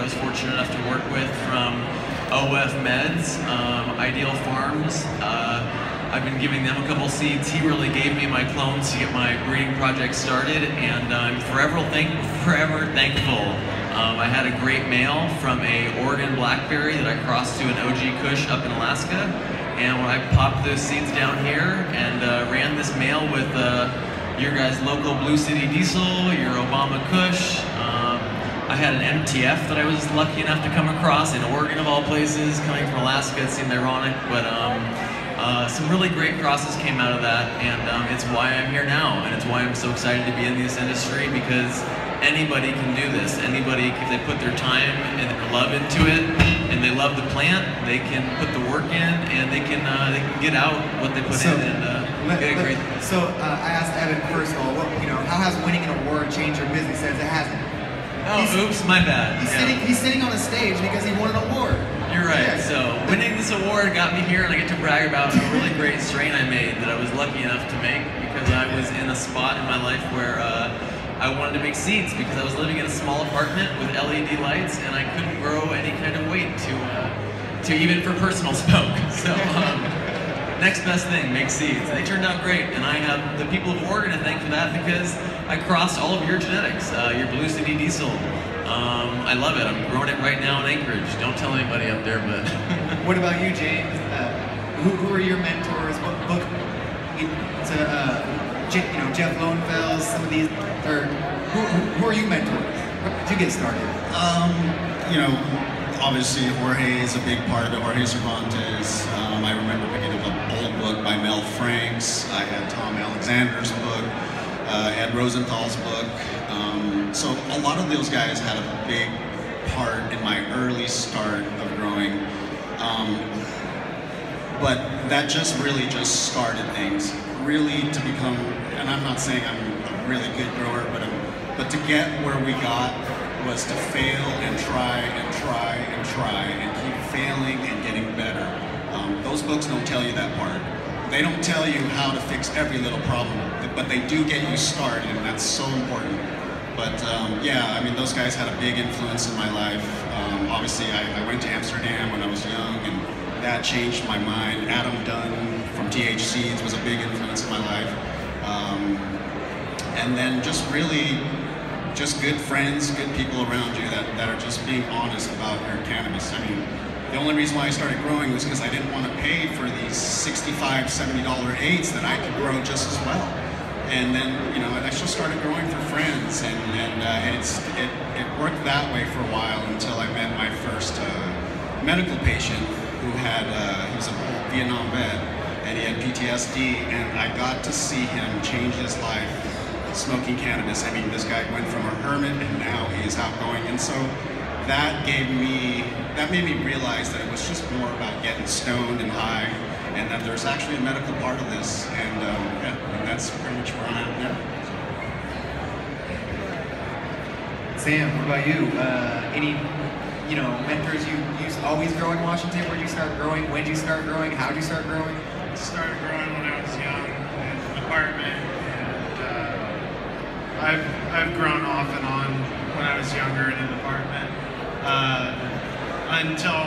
was fortunate enough to work with, from OF Meds, Ideal Farms. I've been giving them a couple seeds. He really gave me my clones to get my breeding project started, and I'm forever thankful. I had a great male from a Oregon Blackberry that I crossed to an OG Kush up in Alaska, and when I popped those seeds down here and ran this male with your guys' local Blue City Diesel, your Obama Kush, I had an MTF that I was lucky enough to come across in Oregon of all places. Coming from Alaska, it seemed ironic, but some really great crosses came out of that, and it's why I'm here now, and it's why I'm so excited to be in this industry, because anybody can do this. Anybody, if they put their time and their love into it, and they love the plant, they can put the work in, and they can get out what they put in and get a great. So I asked Evan first of all, how has winning an award changed your business? He says it hasn't. Oh, oops, my bad. He's sitting on a stage because he won an award. You're right. Yeah. So winning this award got me here, and I get to brag about a really great strain I made that I was lucky enough to make, because I was in a spot in my life where I wanted to make seeds, because I was living in a small apartment with LED lights, and I couldn't grow any kind of weight to even for personal smoke. So next best thing, make seeds. They turned out great, and I have the people of Oregon to thank for that, because I crossed all of your genetics, your Blue City Diesel. I love it. I'm growing it right now in Anchorage. Don't tell anybody up there, but. What about you, James? Who are your mentors? What book? Jeff Lowenfels, some of these, or who are you mentors? How did you get started? Obviously Jorge is a big part of it. Jorge Cervantes. I remember picking up an old book by Mel Franks. I had Tom Alexander's book, Ed Rosenthal's book. So a lot of those guys had a big part in my early start of growing. But that really just started things. Really to become, and I'm not saying I'm a really good grower, but to get where we got was to fail and try and try and try and keep failing and getting better. Those books don't tell you that part. They don't tell you how to fix every little problem, but they do get you started, and that's so important. But yeah, I mean, those guys had a big influence in my life. Obviously, I went to Amsterdam when I was young, and that changed my mind. Adam Dunn from TH Seeds was a big influence in my life. And then just really, just good friends, good people around you that are just being honest about your cannabis. I mean, the only reason why I started growing was because I didn't want to pay for these $65, $70 eighths that I could grow just as well. And then, I just started growing for friends, and it worked that way for a while until I met my first medical patient who had, he was a Vietnam vet, and he had PTSD, and I got to see him change his life smoking cannabis. I mean, this guy went from a hermit, and now he's outgoing, and so that made me realize that it was just more about getting stoned and high, and that there's actually a medical part of this, and and that's pretty much where I'm at now. Sam, what about you? Any, mentors you always grow in Washington? Where did you start growing? When did you start growing? How did you start growing? I started growing when I was young in an apartment, and I've grown off and on when I was younger in an apartment. Until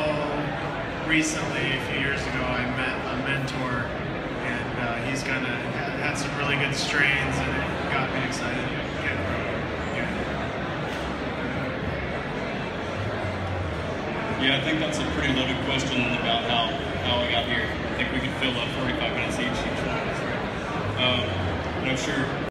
recently, a few years ago, I met a mentor, and he's had some really good strains, and it got me excited to get growing. Yeah, I think that's a pretty loaded question about how I got here. I think we could fill up 45 minutes each one. But I'm sure